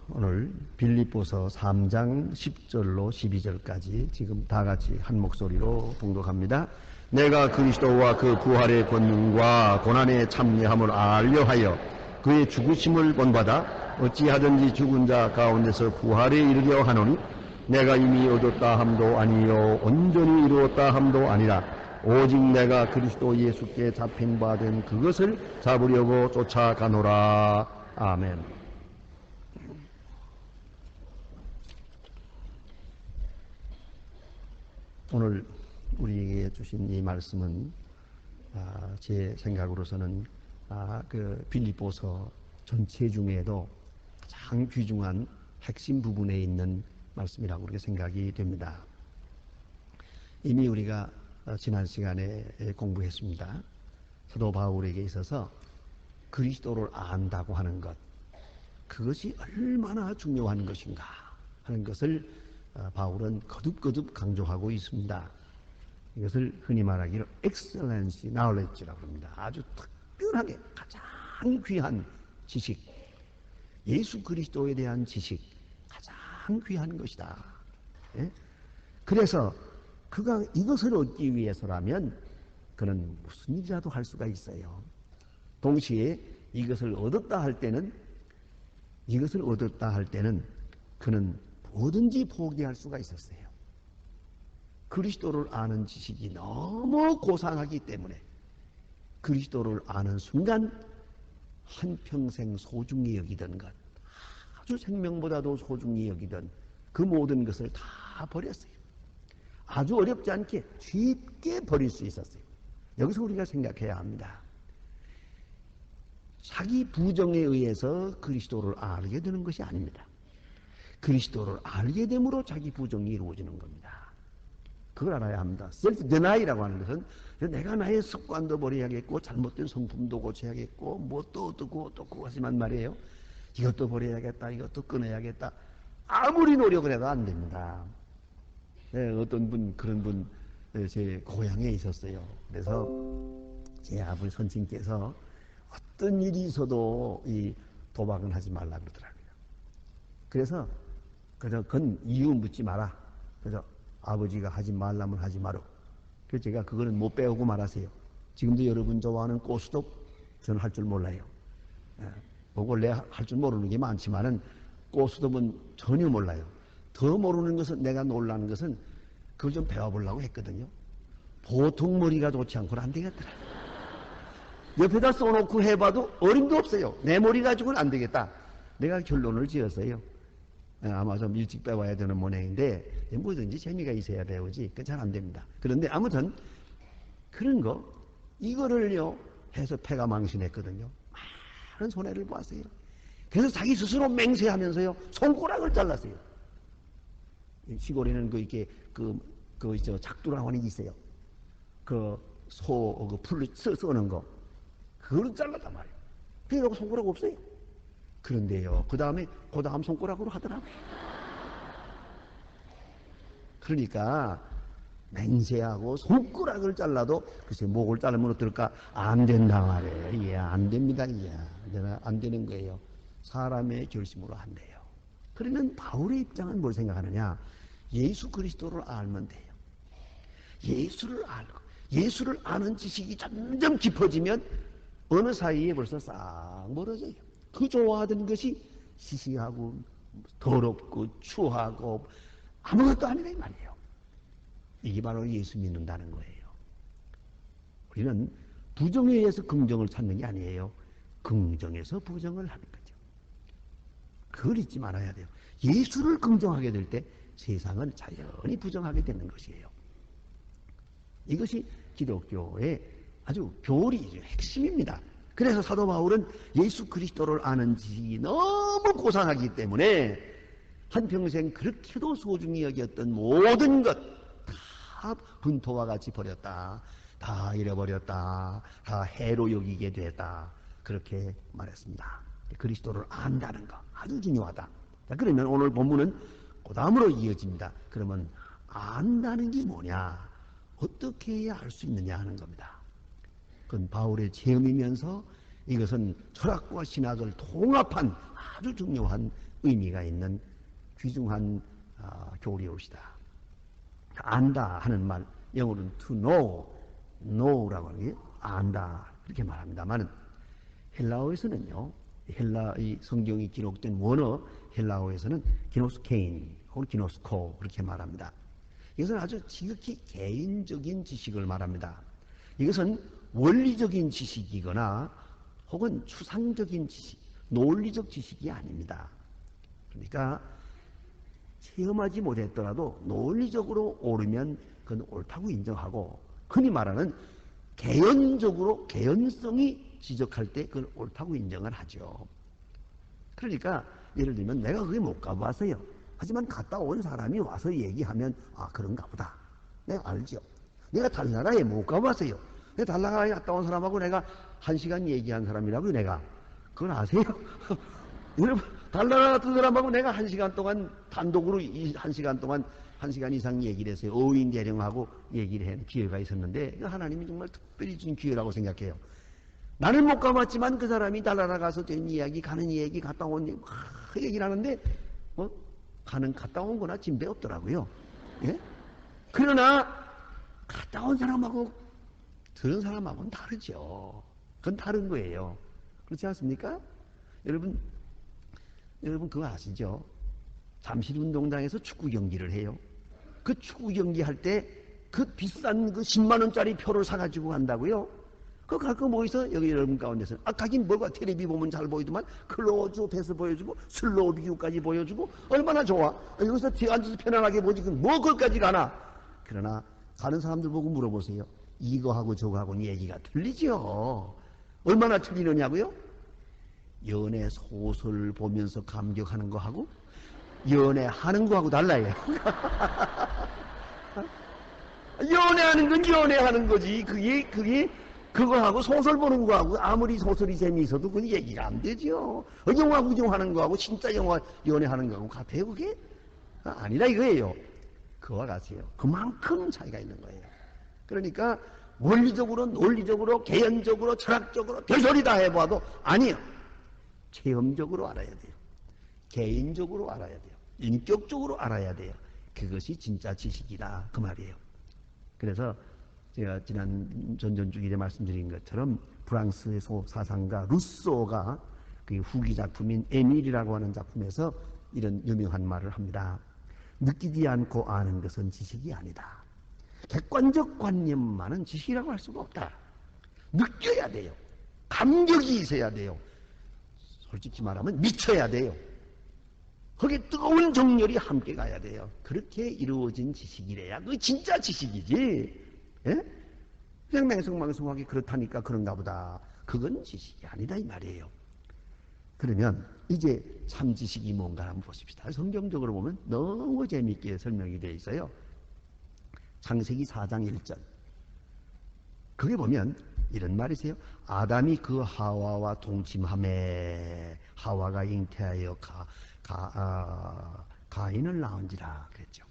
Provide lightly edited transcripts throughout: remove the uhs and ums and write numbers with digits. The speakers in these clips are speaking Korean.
오늘 빌립보서 3장 10절로 12절까지 지금 다 같이 한 목소리로 봉독합니다. 내가 그리스도와 그 부활의 권능과 고난의 참여함을 알려 하여 그의 죽으심을 본받아 어찌하든지 죽은 자 가운데서 부활에 이르려 하노니 내가 이미 얻었다 함도 아니요 온전히 이루었다 함도 아니라 오직 내가 그리스도 예수께 잡힌 바 된 그것을 잡으려고 쫓아가노라. 아멘. 오늘 우리에게 주신 이 말씀은 제 생각으로서는 그 빌립보서 전체 중에도 가장 귀중한 핵심 부분에 있는 말씀이라고 그렇게 생각이 됩니다. 이미 우리가 지난 시간에 공부했습니다. 사도 바울에게 있어서 그리스도를 안다고 하는 것, 그것이 얼마나 중요한 것인가 하는 것을 바울은 거듭거듭 강조하고 있습니다. 이것을 흔히 말하기로 excellency knowledge라고 합니다. 아주 특별하게 가장 귀한 지식, 예수 그리스도에 대한 지식, 가장 귀한 것이다. 예? 그래서 그가 이것을 얻기 위해서라면 그는 무슨 일이라도 할 수가 있어요. 동시에 이것을 얻었다 할 때는 그는 뭐든지 포기할 수가 있었어요. 그리스도를 아는 지식이 너무 고상하기 때문에 그리스도를 아는 순간 한평생 소중히 여기던 것, 아주 생명보다도 소중히 여기던 그 모든 것을 다 버렸어요. 아주 어렵지 않게 쉽게 버릴 수 있었어요. 여기서 우리가 생각해야 합니다. 자기 부정에 의해서 그리스도를 알게 되는 것이 아닙니다. 그리스도를 알게 됨으로 자기 부정이 이루어지는 겁니다. 그걸 알아야 합니다. 셀프 데나이라고 하는 것은 내가 나의 습관도 버려야겠고 잘못된 성품도 고쳐야겠고 뭐 또 어떻고 하지만 말이에요. 이것도 버려야겠다, 이것도 끊어야겠다. 아무리 노력을 해도 안 됩니다. 네, 어떤 분, 그런 분 제 고향에 있었어요. 그래서 제 아버지 선생님께서 어떤 일이 있어도 이 도박은 하지 말라 그러더라고요. 그래서 그건 이유 묻지 마라. 그래서 아버지가 하지 말라면 하지 마라. 그래서 제가 그거는 못 배우고 말하세요. 지금도 여러분 좋아하는 고스톱 저는 할 줄 몰라요. 그걸 내가 할 줄 모르는 게 많지만은 고스톱은 전혀 몰라요. 더 모르는 것은, 내가 놀라는 것은 그걸 좀 배워보려고 했거든요. 보통 머리가 좋지 않고는 안 되겠더라. 옆에다 써놓고 해봐도 어림도 없어요. 내 머리 가지고는 안 되겠다. 내가 결론을 지었어요. 아마 좀 일찍 배워야 되는 모양인데 뭐든지 재미가 있어야 배우지 그건 잘 안 됩니다. 그런데 아무튼 그런 거 이거를요 해서 패가 망신했거든요. 많은 손해를 보았어요. 그래서 자기 스스로 맹세하면서요 손가락을 잘랐어요. 시골에는 저 작두라고 하는 게 있어요. 그 풀 써는 거 그걸 잘랐단 말이에요. 그래서 손가락 없어요. 그런데요, 그 다음 손가락으로 하더라고요. 그러니까, 맹세하고 손가락을 잘라도, 글쎄, 목을 자르면 어떨까? 안 된다 말이에요. 예, 안 됩니다. 예, 안 되는 거예요. 사람의 결심으로 안 돼요. 그러면 바울의 입장은 뭘 생각하느냐? 예수 그리스도를 알면 돼요. 예수를 아는 지식이 점점 깊어지면, 어느 사이에 벌써 싹 멀어져요. 그 좋아하던 것이 시시하고 더럽고 추하고 아무것도 아니라 이 말이에요. 이게 바로 예수 믿는다는 거예요. 우리는 부정에 의해서 긍정을 찾는 게 아니에요. 긍정에서 부정을 하는 거죠. 그걸 잊지 말아야 돼요. 예수를 긍정하게 될 때 세상은 자연히 부정하게 되는 것이에요. 이것이 기독교의 아주 교리, 핵심입니다. 그래서 사도 바울은 예수 그리스도를 아는 지식이 너무 고상하기 때문에 한평생 그렇게도 소중히 여겼던 모든 것 다 분토와 같이 버렸다. 다 잃어버렸다. 다 해로 여기게 됐다. 그렇게 말했습니다. 그리스도를 안다는 거 아주 중요하다. 자, 그러면 오늘 본문은 그 다음으로 이어집니다. 그러면 안다는 게 뭐냐? 어떻게 해야 알 수 있느냐 하는 겁니다. 그건 바울의 체험이면서 이것은 철학과 신학을 통합한 아주 중요한 의미가 있는 귀중한 교리옷이다. 안다 하는 말, 영어로는 to know라고 하는 게 안다 그렇게 말합니다만 헬라어에서는요, 헬라의 성경이 기록된 원어 헬라어에서는 기노스케인 혹은 기노스코 그렇게 말합니다. 이것은 아주 지극히 개인적인 지식을 말합니다. 이것은 원리적인 지식이거나 혹은 추상적인 지식, 논리적 지식이 아닙니다. 그러니까 체험하지 못했더라도 논리적으로 옳으면 그건 옳다고 인정하고, 흔히 말하는 개연적으로 개연성이 지적할 때 그건 옳다고 인정을 하죠. 그러니까 예를 들면 내가 그게 못 가봤어요. 하지만 갔다 온 사람이 와서 얘기하면 아 그런가 보다. 내가 알죠. 내가 달나라에 못 가봤어요. 내가 달나라에 갔다 온 사람하고 내가 1시간 얘기한 사람이라고요. 내가 그건 아세요? 여러분 달나라 같은 사람하고 내가 1시간 동안 단독으로 1시간 동안 1시간 이상 얘기를 했어요. 어인 대령하고 얘기를 한 기회가 있었는데 하나님이 정말 특별히 준 기회라고 생각해요. 나는 못 가봤지만 그 사람이 달나라 가서 된 이야기, 가는 이야기, 갔다 온 얘기 막 얘기를 하는데 갔다 온 거나 진배 없더라고요. 예? 그러나 갔다 온 사람하고 들은 사람하고는 다르죠. 그건 다른 거예요. 그렇지 않습니까? 여러분 그거 아시죠? 잠실운동장에서 축구 경기를 해요. 그 축구 경기 할 때 그 비싼 그 10만 원짜리 표를 사가지고 간다고요? 그거 가끔 모여서 여기 여러분 가운데서 가긴 뭐가 텔레비 보면 잘 보이더만 클로즈 패스 보여주고 슬로우 비유까지 보여주고 얼마나 좋아. 여기서 뒤에 앉아서 편안하게 보지 뭐 그것까지 가나. 그러나 가는 사람들 보고 물어보세요. 이거하고 저거하고는 얘기가 틀리죠. 얼마나 틀리느냐고요? 연애 소설 보면서 감격하는 거하고 연애하는 거하고 달라요. 연애하는 건 연애하는 거지. 그게 그거하고 소설 보는 거하고 아무리 소설이 재미있어도 그건 얘기가 안 되죠. 영화 구경하는 거하고 진짜 영화 연애하는 거하고 같아요 그게? 아니라 이거예요. 그와 같아요. 그만큼 차이가 있는 거예요. 그러니까 원리적으로 논리적으로 개연적으로 철학적으로 별소리 다 해봐도 아니요. 체험적으로 알아야 돼요. 개인적으로 알아야 돼요. 인격적으로 알아야 돼요. 그것이 진짜 지식이다 그 말이에요. 그래서 제가 지난 전주일에 말씀드린 것처럼 프랑스의 사상가 루소가 그 후기 작품인 에밀이라고 하는 작품에서 이런 유명한 말을 합니다. 느끼지 않고 아는 것은 지식이 아니다. 객관적 관념만은 지식이라고 할 수가 없다. 느껴야 돼요. 감격이 있어야 돼요. 솔직히 말하면 미쳐야 돼요. 거기에 뜨거운 정열이 함께 가야 돼요. 그렇게 이루어진 지식이래야 그게 진짜 지식이지. 예? 그냥 맹성망성하게 그렇다니까 그런가 보다. 그건 지식이 아니다 이 말이에요. 그러면 이제 참 지식이 뭔가 한번 보십시다. 성경적으로 보면 너무 재미있게 설명이 되어 있어요. 창세기 4장 1절. 거기 보면 이런 말이세요. 아담이 그 하와와 동침함에 하와가 잉태하여 가인을 낳은지라 그랬죠.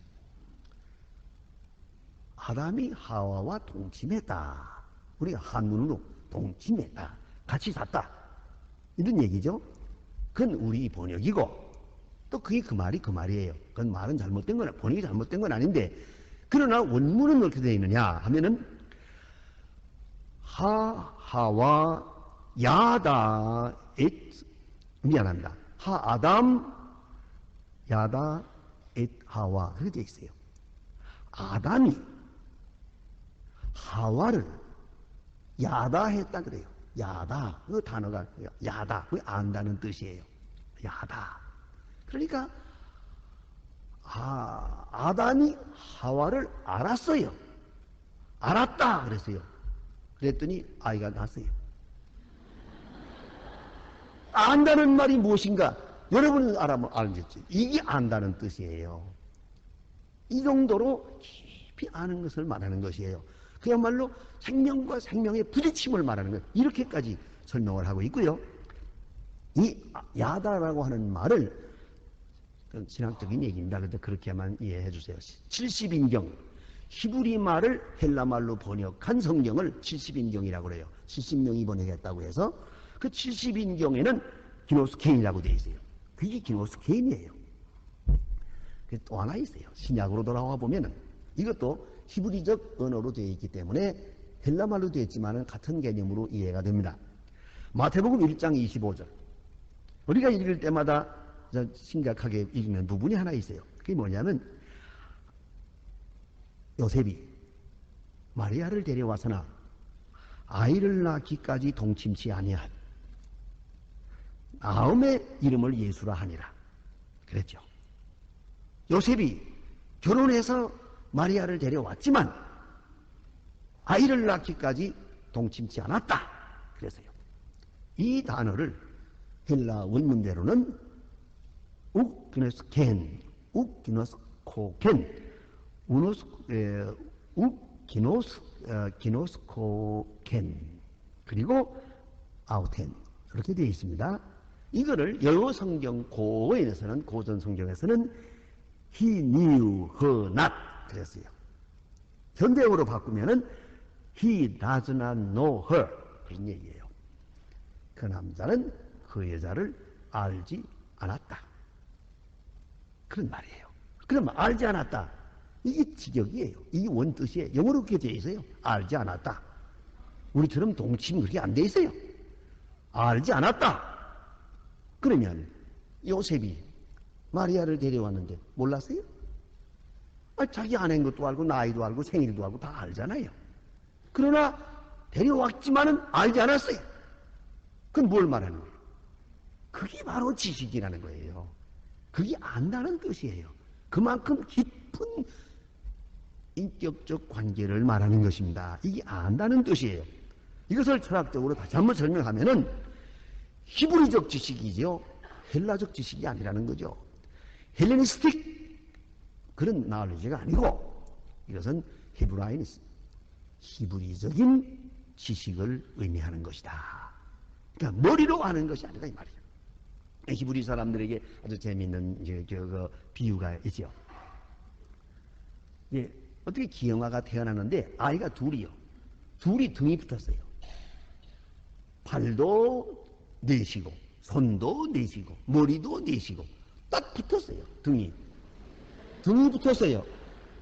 아담이 하와와 동침했다. 우리가 한문으로 동침했다. 같이 샀다. 이런 얘기죠. 그건 우리 번역이고 또 그게 그 말이 그 말이에요. 그건 말은 잘못된 건 번역이 잘못된 건 아닌데 그러나 원문은 어떻게 되어 있느냐 하면은 하와 야다 미안합니다. 아담 야다 하와 그렇게 되어 있어요. 아담이 하와를 야다했다 그래요. 야다 그 단어가 야다 그 안다는 뜻이에요. 야다. 그러니까 아담이 하와를 알았어요. 알았다 그랬어요. 그랬더니 아이가 낳았어요. 안다는 말이 무엇인가? 여러분은 알겠지. 이게 안다는 뜻이에요. 이 정도로 깊이 아는 것을 말하는 것이에요. 그야말로 생명과 생명의 부딪힘을 말하는 것. 이렇게까지 설명을 하고 있고요. 이 야다라고 하는 말을 신학적인 얘기입니다. 그런데 그렇게만 이해해 주세요. 70인경 히브리 말을 헬라 말로 번역한 성경을 70인경이라고 그래요. 70명이 번역했다고 해서 그 70인경에는 기노스케인이라고 되어 있어요. 그게 기노스케인이에요. 또 하나 있어요. 신약으로 돌아와 보면은 이것도 히브리적 언어로 되어 있기 때문에 헬라말로 되어 있지만 같은 개념으로 이해가 됩니다. 마태복음 1장 25절. 우리가 읽을 때마다 심각하게 읽는 부분이 하나 있어요. 그게 뭐냐면 요셉이 마리아를 데려와서나 아이를 낳기까지 동침치 아니한 아음의 이름을 예수라 하니라 그랬죠. 요셉이 결혼해서 마리아를 데려왔지만 아이를 낳기까지 동침치 않았다 그랬어요. 이 단어를 헬라 원문대로는 욱기노스켄, 욱기노스코켄, 기노스코켄 그리고 아우텐 이렇게 되어 있습니다. 이거를 영어 성경 고어에서는 고전 성경에서는 he knew her not 그랬어요. 현대어로 바꾸면은 he does not know her 그런 얘기예요. 그 남자는 그 여자를 알지 않았다 그런 말이에요. 그러면 알지 않았다 이게 직역이에요. 이게 원뜻이에요. 영어로 그렇게 되어 있어요. 알지 않았다. 우리처럼 동침이 그렇게 안 되어 있어요. 알지 않았다. 그러면 요셉이 마리아를 데려왔는데 몰랐어요? 자기 아내인 것도 알고 나이도 알고 생일도 알고 다 알잖아요. 그러나 데려왔지만은 알지 않았어요. 그건 뭘 말하는 거예요? 그게 바로 지식이라는 거예요. 그게 안다는 뜻이에요. 그만큼 깊은 인격적 관계를 말하는 것입니다. 이게 안다는 뜻이에요. 이것을 철학적으로 다시 한번 설명하면은 히브리적 지식이죠. 헬라적 지식이 아니라는 거죠. 헬레니스틱 그런 나얼리지가 아니고 이것은 히브라이니스 히브리적인 지식을 의미하는 것이다. 그러니까 머리로 아는 것이 아니다 이 말이에요. 히브리 사람들에게 아주 재미있는 그 비유가 있죠. 예, 어떻게 기형아가 태어났는데 아이가 둘이요. 둘이 등이 붙었어요. 발도 내시고 손도 내시고 머리도 내시고 딱 붙었어요. 등이 붙었어요.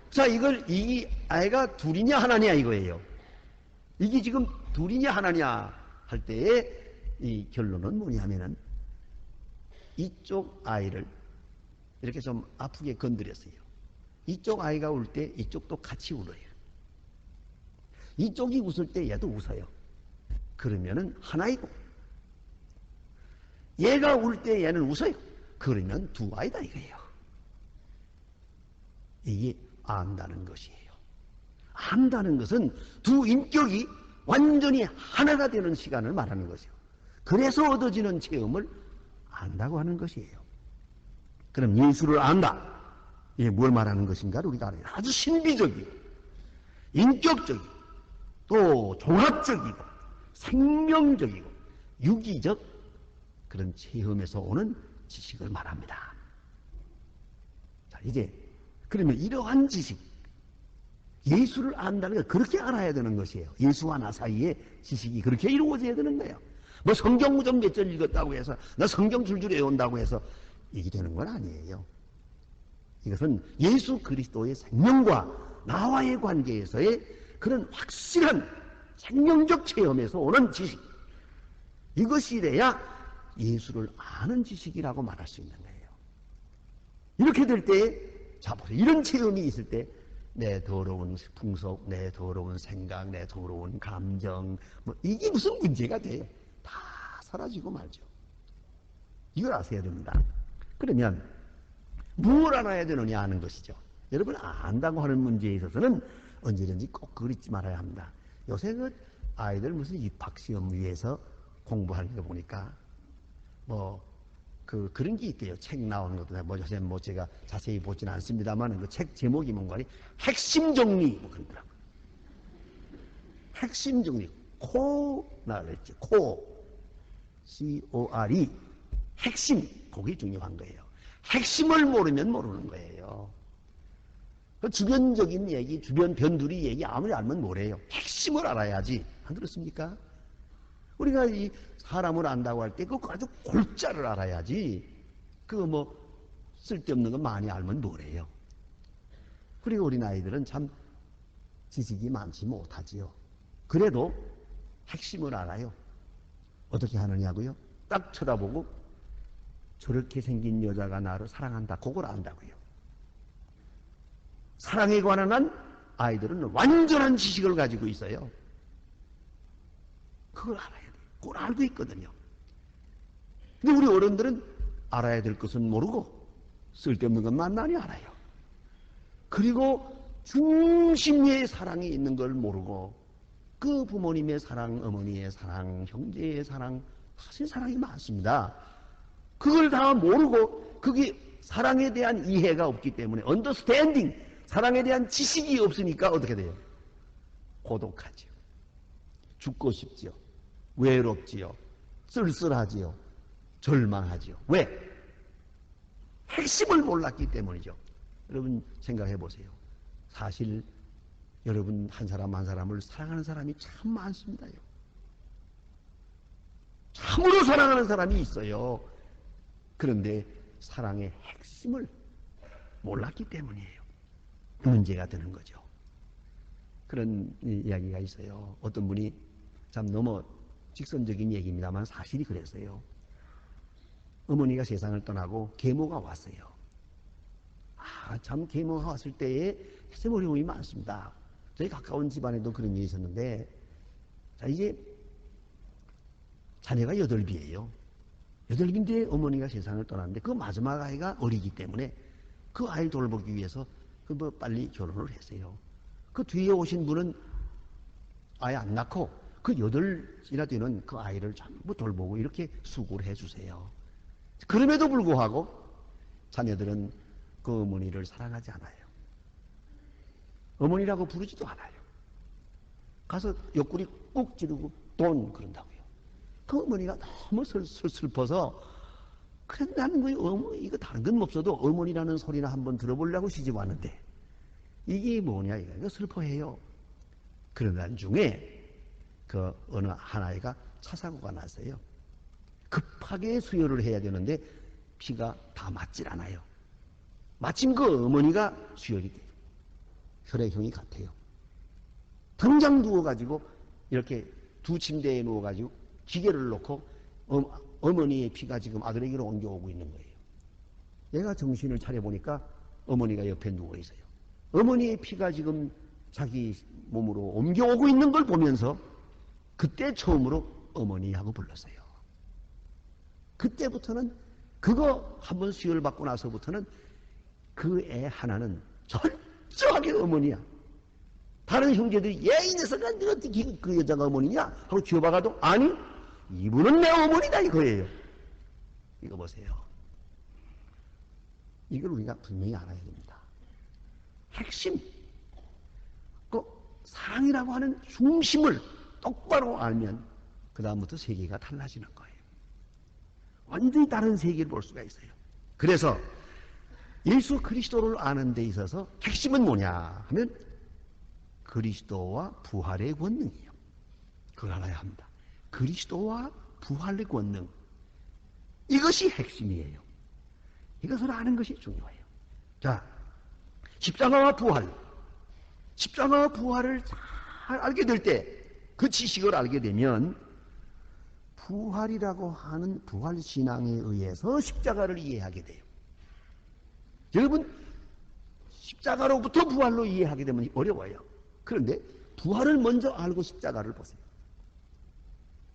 자, 이 아이가 둘이냐 하나냐 이거예요. 이게 지금 둘이냐 하나냐 할 때의 이 결론은 뭐냐면은 이쪽 아이를 이렇게 좀 아프게 건드렸어요. 이쪽 아이가 울 때 이쪽도 같이 울어요. 이쪽이 웃을 때 얘도 웃어요. 그러면은 하나이고 얘가 울 때 얘는 웃어요. 그러면 두 아이다 이거예요. 이게 안다는 것이에요. 안다는 것은 두 인격이 완전히 하나가 되는 시간을 말하는 것이에요. 그래서 얻어지는 체험을 안다고 하는 것이에요. 그럼 예수를 안다. 이게 뭘 말하는 것인가를 우리가 알아요. 아주 신비적이고 인격적이고 또 종합적이고 생명적이고 유기적 그런 체험에서 오는 지식을 말합니다. 자, 이제 그러면 이러한 지식 예수를 안다는 걸 그렇게 알아야 되는 것이에요. 예수와 나 사이에 지식이 그렇게 이루어져야 되는 거예요. 뭐 성경 좀 몇 절 읽었다고 해서 나 성경 줄줄 외운다고 해서 이게 되는 건 아니에요. 이것은 예수 그리스도의 생명과 나와의 관계에서의 그런 확실한 생명적 체험에서 오는 지식 이것이래야 예수를 아는 지식이라고 말할 수 있는 거예요. 이렇게 될 때 자, 이런 체험이 있을 때 내 더러운 풍속, 내 더러운 생각, 내 더러운 감정 뭐 이게 무슨 문제가 돼요? 다 사라지고 말죠. 이걸 아셔야 됩니다. 그러면 무엇을 알아야 되느냐 하는 것이죠. 여러분 안다고 하는 문제에 있어서는 언제든지 꼭 그걸 잊지 말아야 합니다. 요새 그 아이들 무슨 입학시험 위해서 공부하는 거 보니까 그런 게 있대요. 책 나오는 것도 요새 제가 자세히 보지는 않습니다만 그 책 제목이 뭔가 핵심 정리 뭐 그러더라고. 핵심 정리 나랬죠. C-O-R-E 핵심 그게 중요한 거예요. 핵심을 모르면 모르는 거예요. 그 주변적인 얘기, 주변 변두리 얘기 아무리 알면 뭐래요. 핵심을 알아야지. 안 그렇습니까? 우리가 이 사람을 안다고 할 때 그거 아주 골자를 알아야지. 그거 뭐 쓸데없는 거 많이 알면 뭐래요. 그리고 우리 아이들은 참 지식이 많지 못하지요. 그래도 핵심을 알아요. 어떻게 하느냐고요? 딱 쳐다보고 저렇게 생긴 여자가 나를 사랑한다. 그걸 안다고요. 사랑에 관한 한 아이들은 완전한 지식을 가지고 있어요. 그걸 알아야 돼요. 그걸 알고 있거든요. 근데 우리 어른들은 알아야 될 것은 모르고 쓸데없는 것만 많이 알아요. 그리고 중심의 사랑이 있는 걸 모르고 그 부모님의 사랑, 어머니의 사랑, 형제의 사랑, 사실 사랑이 많습니다. 그걸 다 모르고 그게 사랑에 대한 이해가 없기 때문에 언더스탠딩, 사랑에 대한 지식이 없으니까 어떻게 돼요? 고독하지요. 죽고 싶지요. 외롭지요. 쓸쓸하지요. 절망하지요. 왜? 핵심을 몰랐기 때문이죠. 여러분 생각해 보세요. 사실 여러분 한 사람 한 사람을 사랑하는 사람이 참 많습니다요. 참으로 사랑하는 사람이 있어요. 그런데 사랑의 핵심을 몰랐기 때문이에요. 문제가 되는 거죠. 그런 이야기가 있어요. 어떤 분이 참 너무 직선적인 얘기입니다만 사실이 그랬어요. 어머니가 세상을 떠나고 계모가 왔어요. 참 계모가 왔을 때에 참 어려움이 많습니다. 저희 가까운 집안에도 그런 일이 있었는데, 자, 이제 자녀가 8이에요. 8인데 어머니가 세상을 떠났는데 그 마지막 아이가 어리기 때문에 그 아이를 돌보기 위해서 뭐 빨리 결혼을 했어요. 그 뒤에 오신 분은 아예 안 낳고 그 8이나 되는 그 아이를 전부 돌보고 이렇게 수고를 해주세요. 그럼에도 불구하고 자녀들은 그 어머니를 사랑하지 않아요. 어머니라고 부르지도 않아요. 가서 옆구리 꾹 찌르고 돈 그런다고요. 그 어머니가 너무 슬퍼서 그래 나는 이거 다른 건 없어도 어머니라는 소리나 한번 들어보려고 시집 왔는데 이게 뭐냐 이거 슬퍼해요. 그러던 중에 그 어느 한 아이가 차 사고가 났어요. 급하게 수혈을 해야 되는데 피가 다 맞질 않아요. 마침 그 어머니가 수혈이 돼요. 혈액형이 같아요. 당장 누워가지고 이렇게 두 침대에 누워가지고 기계를 놓고 어머니의 피가 지금 아들에게로 옮겨오고 있는 거예요. 얘가 정신을 차려보니까 어머니가 옆에 누워있어요. 어머니의 피가 지금 자기 몸으로 옮겨오고 있는 걸 보면서 그때 처음으로 어머니하고 불렀어요. 그때부터는 그거 한번 수혈 받고 나서부터는 그 애 하나는 철저하게 어머니야. 다른 형제들이 얘 이 녀석아 너 어떻게 그 여자가 어머니냐 하고 쥐어박아도 아니 이분은 내 어머니다 이거예요. 이거 보세요. 이걸 우리가 분명히 알아야 됩니다. 핵심 그 사랑이라고 하는 중심을 똑바로 알면 그 다음부터 세계가 달라지는 거예요. 완전히 다른 세계를 볼 수가 있어요. 그래서 예수 그리스도를 아는 데 있어서 핵심은 뭐냐 하면 그리스도와 부활의 권능이에요. 그걸 알아야 합니다. 그리스도와 부활의 권능, 이것이 핵심이에요. 이것을 아는 것이 중요해요. 자, 십자가와 부활, 십자가와 부활을 잘 알게 될 때, 그 지식을 알게 되면 부활이라고 하는 부활신앙에 의해서 십자가를 이해하게 돼요. 여러분, 십자가로부터 부활로 이해하게 되면 어려워요. 그런데 부활을 먼저 알고 십자가를 보세요.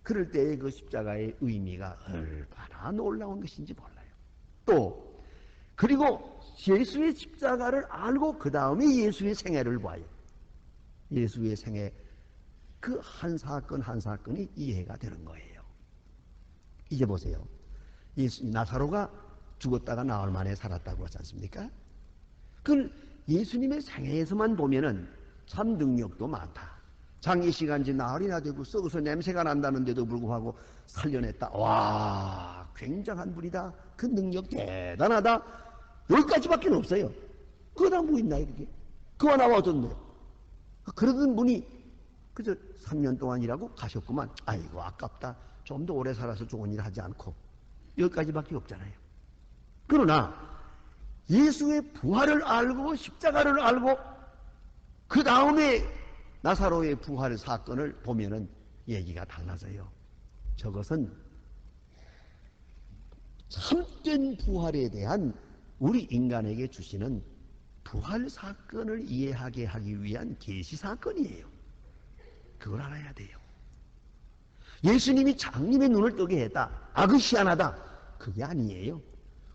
그럴 때의 그 십자가의 의미가 얼마나 놀라운 것인지 몰라요. 또 그리고 예수의 십자가를 알고 그 다음에 예수의 생애를 봐요. 예수의 생애 그 한 사건 한 사건이 이해가 되는 거예요. 이제 보세요. 나사로가 죽었다가 나흘 만에 살았다고 하지 않습니까? 그걸 예수님의 생애에서만 보면은 참 능력도 많다. 장례시간 지 나흘이나 되고 썩어서 냄새가 난다는데도 불구하고 살려냈다. 와, 굉장한 분이다. 그 능력 대단하다. 여기까지밖에 없어요. 그거 다 뭐 있나요, 그게? 그와 나와 어떤 분? 그러던 분이 그저 3년 동안 일하고 가셨구만. 아이고 아깝다. 좀 더 오래 살아서 좋은 일 하지 않고. 여기까지밖에 없잖아요. 그러나 예수의 부활을 알고 십자가를 알고 그 다음에 나사로의 부활 사건을 보면은 얘기가 달라져요. 저것은 참된 부활에 대한 우리 인간에게 주시는 부활 사건을 이해하게 하기 위한 계시 사건이에요. 그걸 알아야 돼요. 예수님이 장님의 눈을 뜨게 했다. 아, 그 희한하다. 그게 아니에요.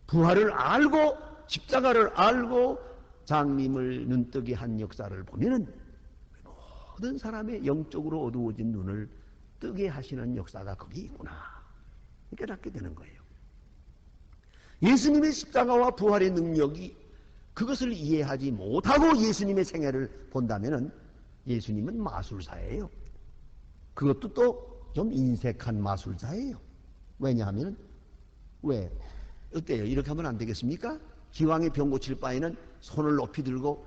부활을 알고 십자가를 알고 장님을 눈뜨게 한 역사를 보면은 모든 사람의 영적으로 어두워진 눈을 뜨게 하시는 역사가 거기 있구나. 깨닫게 되는 거예요. 예수님의 십자가와 부활의 능력이 그것을 이해하지 못하고 예수님의 생애를 본다면은 예수님은 마술사예요. 그것도 또 좀 인색한 마술사예요. 왜냐하면 왜? 어때요? 이렇게 하면 안 되겠습니까? 기왕에 병 고칠 바에는 손을 높이 들고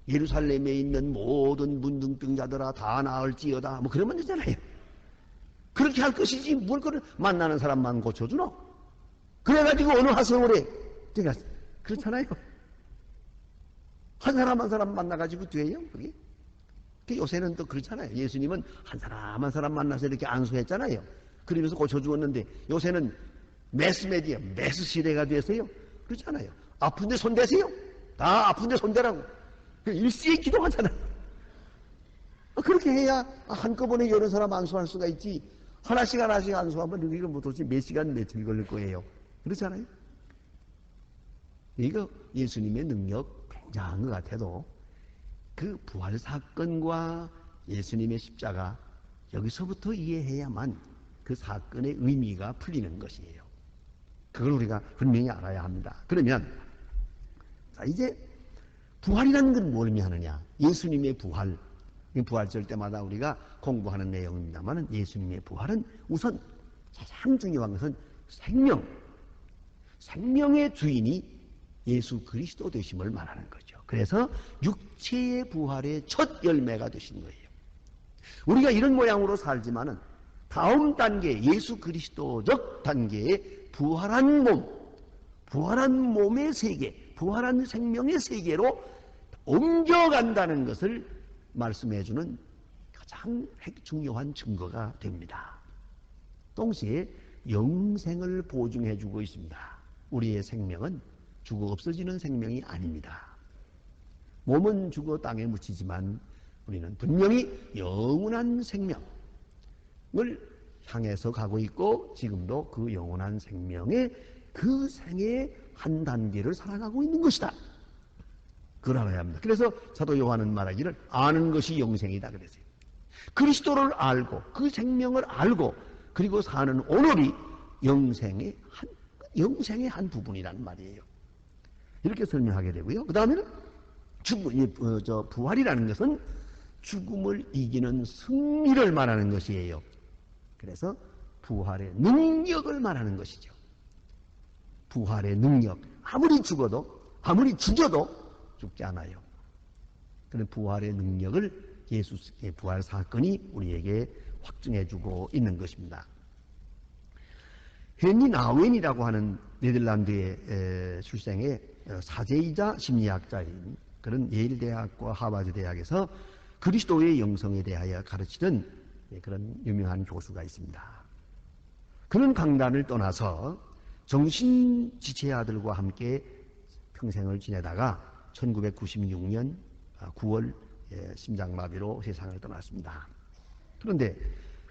예루살렘에 있는 모든 문둥병자들아 다 나을지어다 뭐 그러면 되잖아요. 그렇게 할 것이지 뭘 그걸 만나는 사람만 고쳐주노? 그래가지고 어느 하세월에 제가 그렇잖아요. 한 사람 한 사람 만나가지고 돼요 그게? 요새는 또 그렇잖아요. 예수님은 한 사람 한 사람 만나서 이렇게 안수했잖아요. 그러면서 고쳐주었는데 요새는 매스메디어, 매스 시대가 됐어요. 그렇잖아요. 아픈데 손대세요. 다 아픈데 손대라고. 일시에 기도하잖아요. 그렇게 해야 한꺼번에 여러 사람 안수할 수가 있지. 하나씩 하나씩 안수하면 이거 뭐 도대체 몇 시간 며칠 걸릴 거예요. 그렇잖아요. 이거 예수님의 능력 굉장한 것 같아도 그 부활 사건과 예수님의 십자가 여기서부터 이해해야만 그 사건의 의미가 풀리는 것이에요. 그걸 우리가 분명히 알아야 합니다. 그러면 자 이제 부활이라는 건 뭘 의미하느냐? 예수님의 부활, 부활절 때마다 우리가 공부하는 내용입니다만 예수님의 부활은 우선 가장 중요한 것은 생명의 주인이 예수 그리스도 되심을 말하는 거죠. 그래서 육체의 부활의 첫 열매가 되신 거예요. 우리가 이런 모양으로 살지만은 다음 단계 예수 그리스도적 단계의 부활한 몸의 세계, 부활한 생명의 세계로 옮겨간다는 것을 말씀해주는 가장 중요한 증거가 됩니다. 동시에 영생을 보증해주고 있습니다. 우리의 생명은 죽어 없어지는 생명이 아닙니다. 몸은 죽어 땅에 묻히지만 우리는 분명히 영원한 생명을 향해서 가고 있고 지금도 그 영원한 생명의 그 생의 한 단계를 살아가고 있는 것이다. 그걸 알아야 합니다. 그래서 사도 요한은 말하기를 아는 것이 영생이다 그랬어요. 그리스도를 알고 그 생명을 알고 그리고 사는 오늘이 영생의 한 부분이라는 말이에요. 이렇게 설명하게 되고요. 그 다음에는 부활이라는 것은 죽음을 이기는 승리를 말하는 것이에요. 그래서 부활의 능력을 말하는 것이죠. 부활의 능력. 아무리 죽어도 죽지 않아요. 그런 부활의 능력을 예수의 부활 사건이 우리에게 확증해주고 있는 것입니다. 헨리 나웬이라고 하는 네덜란드의 출생의 사제이자 심리학자인 그런 예일 대학과 하버드 대학에서 그리스도의 영성에 대하여 가르치던 그런 유명한 교수가 있습니다. 그는 강단을 떠나서 정신지체아들과 함께 평생을 지내다가 1996년 9월 심장마비로 세상을 떠났습니다. 그런데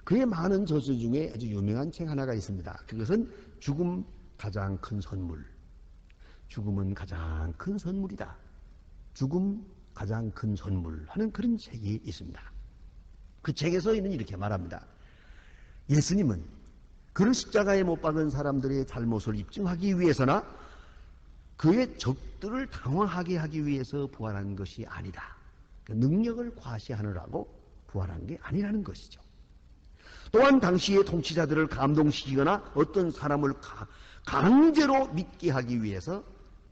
그의 많은 저서 중에 아주 유명한 책 하나가 있습니다. 그것은 죽음 가장 큰 선물. 죽음은 가장 큰 선물이다. 죽음 가장 큰 선물 하는 그런 책이 있습니다. 그 책에서는 이렇게 말합니다. 예수님은 그를 십자가에 못 박은 사람들의 잘못을 입증하기 위해서나 그의 적들을 당황하게 하기 위해서 부활한 것이 아니다. 능력을 과시하느라고 부활한 게 아니라는 것이죠. 또한 당시의 통치자들을 감동시키거나 어떤 사람을 강제로 믿게 하기 위해서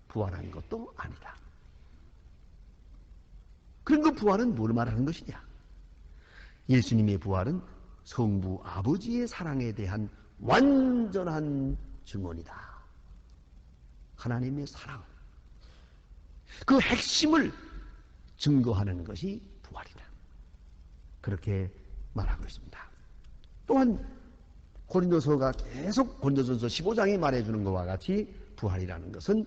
부활한 것도 아니다. 그럼 그 부활은 뭘 말하는 것이냐? 예수님의 부활은 성부 아버지의 사랑에 대한 완전한 증언이다. 하나님의 사랑, 그 핵심을 증거하는 것이 부활이다. 그렇게 말하고 있습니다. 또한 고린도서가 계속 고린도전서 15장이 말해주는 것과 같이 부활이라는 것은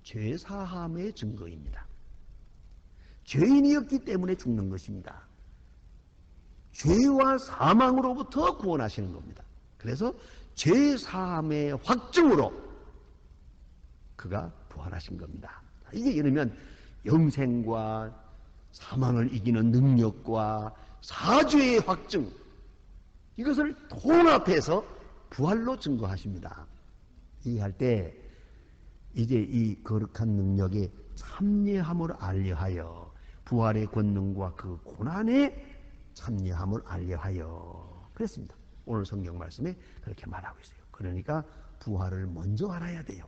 죄사함의 증거입니다. 죄인이었기 때문에 죽는 것입니다. 죄와 사망으로부터 구원하시는 겁니다. 그래서 죄사함의 확증으로 그가 부활하신 겁니다. 이게 이러면 영생과 사망을 이기는 능력과 사죄의 확증, 이것을 통합해서 부활로 증거하십니다. 이해할 때 이제 이 거룩한 능력의 참여함을 알려하여 부활의 권능과 그 고난의 참여함을 알려하여 그랬습니다. 오늘 성경 말씀에 그렇게 말하고 있어요. 그러니까 부활을 먼저 알아야 돼요.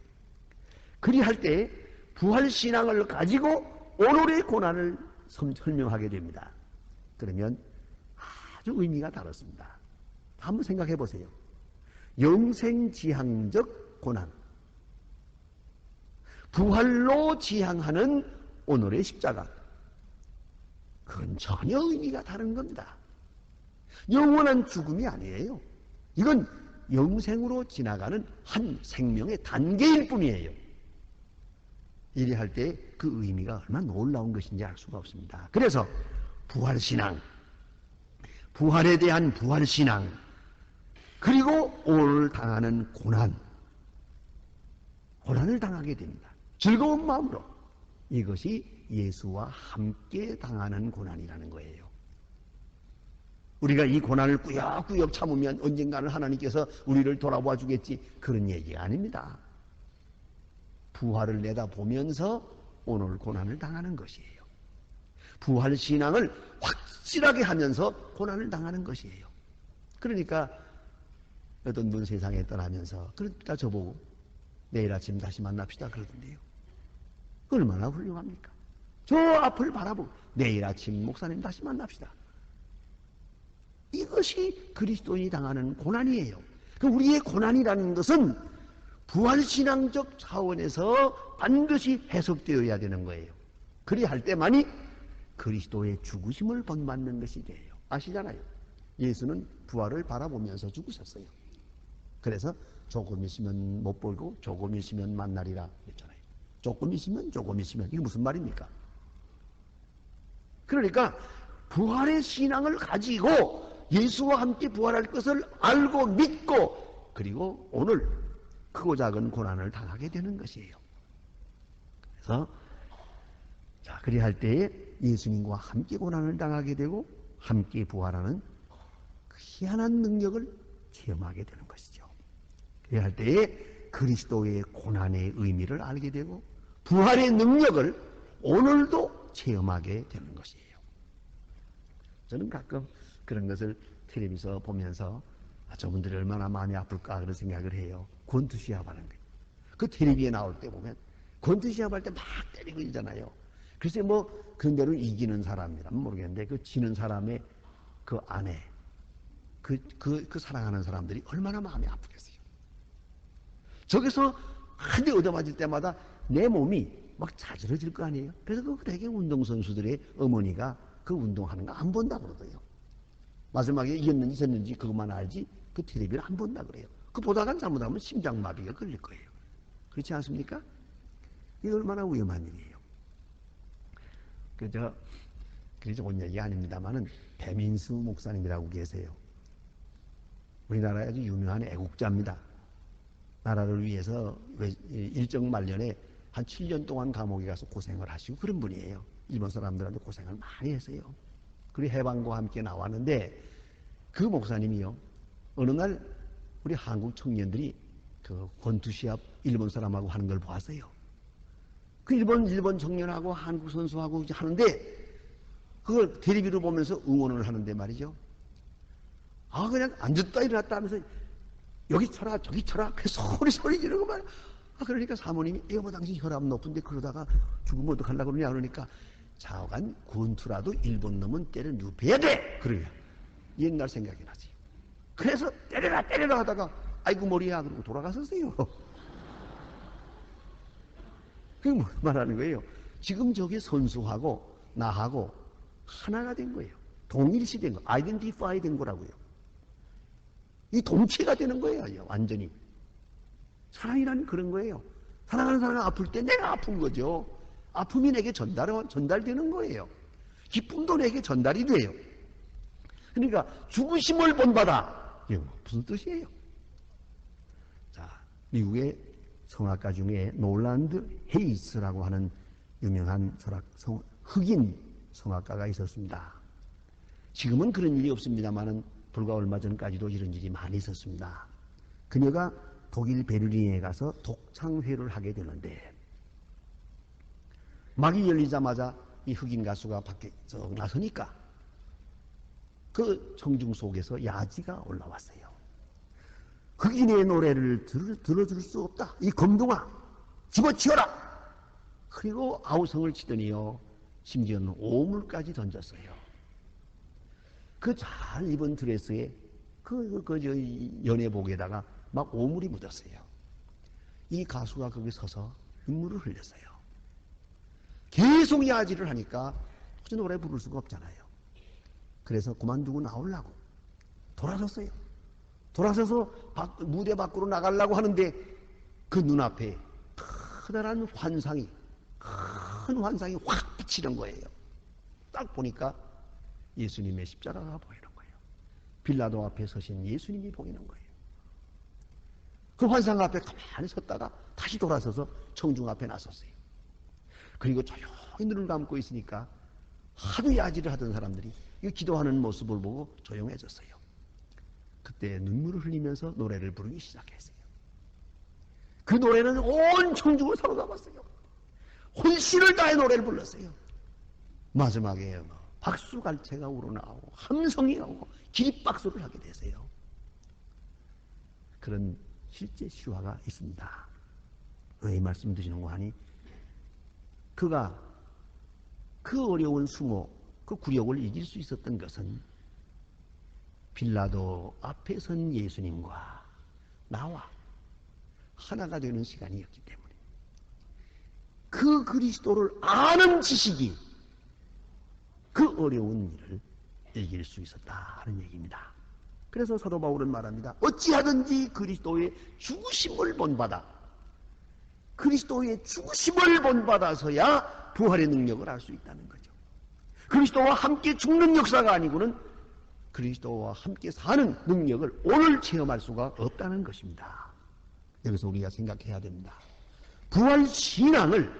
그리할 때 부활신앙을 가지고 오늘의 고난을 설명하게 됩니다. 그러면 아주 의미가 다릅니다. 한번 생각해 보세요. 영생지향적 고난, 부활로 지향하는 오늘의 십자가, 그건 전혀 의미가 다른 겁니다. 영원한 죽음이 아니에요. 이건 영생으로 지나가는 한 생명의 단계일 뿐이에요. 이래 할 때 그 의미가 얼마나 놀라운 것인지 알 수가 없습니다. 그래서 부활신앙, 부활에 대한 부활신앙, 그리고 오늘 당하는 고난을 당하게 됩니다. 즐거운 마음으로. 이것이 예수와 함께 당하는 고난이라는 거예요. 우리가 이 고난을 꾸역꾸역 참으면 언젠가는 하나님께서 우리를 돌아봐 주겠지, 그런 얘기가 아닙니다. 부활을 내다보면서 오늘 고난을 당하는 것이에요. 부활신앙을 확실하게 하면서 고난을 당하는 것이에요. 그러니까 어떤 분 세상에 떠나면서 그러니까 저보고 내일 아침 다시 만납시다 그러던데요. 얼마나 훌륭합니까? 저 앞을 바라보고 내일 아침 목사님 다시 만납시다. 이것이 그리스도인이 당하는 고난이에요. 우리의 고난이라는 것은 부활신앙적 차원에서 반드시 해석되어야 되는 거예요. 그리할 때만이 그리스도의 죽으심을 본받는 것이 돼요. 아시잖아요. 예수는 부활을 바라보면서 죽으셨어요. 그래서 조금 있으면 못 보고 조금 있으면 만나리라 했잖아요. 조금 있으면 이게 무슨 말입니까? 그러니까 부활의 신앙을 가지고 예수와 함께 부활할 것을 알고 믿고 그리고 오늘 크고 작은 고난을 당하게 되는 것이에요. 그래서 자, 그리할 때에 예수님과 함께 고난을 당하게 되고 함께 부활하는 그 희한한 능력을 체험하게 되는 것이죠. 그리할 때에 그리스도의 고난의 의미를 알게 되고 부활의 능력을 오늘도 체험하게 되는 것이에요. 저는 가끔 그런 것을 텔레비에서 보면서 저분들이 얼마나 마음이 아플까 그런 생각을 해요. 권투시합 하는 거예요. 그 텔레비에 나올 때 보면 권투시합 할 때 막 때리고 있잖아요. 글쎄 그대로 이기는 사람이라면 모르겠는데 그 지는 사람의 그 아내, 그 사랑하는 사람들이 얼마나 마음이 아프겠어요. 저기서 한 대 얻어맞을 때마다 내 몸이 막 자지러질 거 아니에요. 그래서 그 대개 운동선수들의 어머니가 그 운동하는 거 안 본다 그러더요. 마지막에 이겼는지 졌는지 그것만 알지 그 텔레비를 안 본다 그래요. 그 보다가 잘못하면 심장마비가 걸릴 거예요. 그렇지 않습니까? 이게 얼마나 위험한 일이에요. 그게 좋은 얘기 아닙니다만은 배민수 목사님이라고 계세요. 우리나라에 아주 유명한 애국자입니다. 나라를 위해서 일정 말년에 한 7년 동안 감옥에 가서 고생을 하시고 그런 분이에요. 일본 사람들한테 고생을 많이 했어요. 그리고 해방과 함께 나왔는데 그 목사님이요. 어느 날 우리 한국 청년들이 그 권투시합 일본 사람하고 하는 걸 보았어요. 그 일본 청년하고 한국 선수하고 하는데 그걸 텔레비로 보면서 응원을 하는데 말이죠. 그냥 앉았다 일어났다 하면서 여기 쳐라 저기 쳐라 그 소리 지르고 말이야. 그러니까 사모님이 이거 당신 혈압 높은데 그러다가 죽으면 어떡하려고 그러냐 그러니까 좌우간 권투라도 일본 놈은 때려 눕혀야 돼 그래요. 옛날 생각이 나지. 그래서 때려라 하다가 아이고 머리야 그러고 돌아갔었어요. 그게 뭐 말하는 거예요? 지금 저게 선수하고 나하고 하나가 된 거예요. 동일시된 거, 아이덴티파이 된 거라고요. 이 동체가 되는 거예요, 완전히. 사랑이라는 그런 거예요. 사랑하는 사람이 아플 때 내가 아픈 거죠. 아픔이 내게 전달되는 거예요. 기쁨도 내게 전달이 돼요. 그러니까 죽으심을 본받아. 이게 무슨 뜻이에요? 자, 미국의 성악가 중에 놀란드 헤이스라고 하는 유명한 흑인 성악가가 있었습니다. 지금은 그런 일이 없습니다만은 불과 얼마 전까지도 이런 일이 많이 있었습니다. 그녀가 독일 베를린에 가서 독창회를 하게 되는데 막이 열리자마자 이 흑인 가수가 밖에 나서니까 그 청중 속에서 야지가 올라왔어요. 흑인의 노래를 들어줄 수 없다. 이 검둥아 집어치워라. 그리고 아우성을 치더니요. 심지어는 오물까지 던졌어요. 그 잘 입은 드레스에 연애복에다가 막 오물이 묻었어요. 이 가수가 거기 서서 눈물을 흘렸어요. 계속 야지를 하니까 도저히 노래 부를 수가 없잖아요. 그래서 그만두고 나오려고 돌아섰어요. 돌아서서 무대 밖으로 나가려고 하는데 그 눈앞에 커다란 환상이, 큰 환상이 확 비치는 거예요. 딱 보니까 예수님의 십자가가 보이는 거예요. 빌라도 앞에 서신 예수님이 보이는 거예요. 그 환상 앞에 가만히 섰다가 다시 돌아서서 청중 앞에 나섰어요. 그리고 조용히 눈을 감고 있으니까 하도 야지를 하던 사람들이 이 기도하는 모습을 보고 조용해졌어요. 그때 눈물을 흘리면서 노래를 부르기 시작했어요. 그 노래는 온 청중을 사로잡았어요. 혼신을 다해 노래를 불렀어요. 마지막에 박수갈채가 우러나오고 함성이 나오고 기립박수를 하게 되세요. 그런 실제 실화가 있습니다. 왜 이 말씀 드리는 거 하니 그가 그 어려운 수모, 그 굴욕을 이길 수 있었던 것은 빌라도 앞에 선 예수님과 나와 하나가 되는 시간이었기 때문에 그 그리스도를 아는 지식이 그 어려운 일을 이길 수 있었다 하는 얘기입니다. 그래서 사도 바울은 말합니다. 어찌하든지 그리스도의 죽으심을 본받아. 그리스도의 죽으심을 본받아서야 부활의 능력을 알 수 있다는 거죠. 그리스도와 함께 죽는 역사가 아니고는 그리스도와 함께 사는 능력을 오늘 체험할 수가 없다는 것입니다. 여기서 우리가 생각해야 됩니다. 부활 신앙을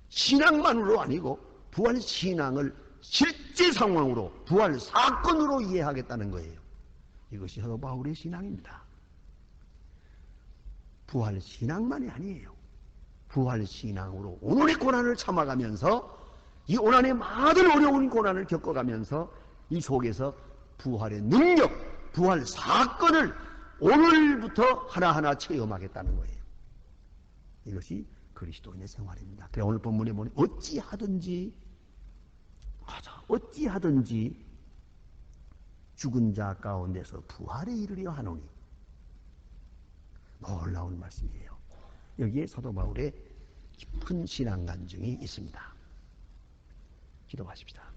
신앙만으로 아니고 부활 신앙을 실제 상황으로 부활 사건으로 이해하겠다는 거예요. 이것이 사도 바울의 신앙입니다. 부활 신앙만이 아니에요. 부활 신앙으로 오늘의 고난을 참아가면서 이 고난의 많은 어려운 고난을 겪어가면서 이 속에서 부활의 능력, 부활 사건을 오늘부터 하나하나 체험하겠다는 거예요. 이것이 그리스도인의 생활입니다. 그래 오늘 본문에 보니 어찌하든지 죽은 자 가운데서 부활에 이르려 하노니 놀라운 말씀이에요. 여기에 사도 바울의 깊은 신앙 간증이 있습니다. 기도하십시다.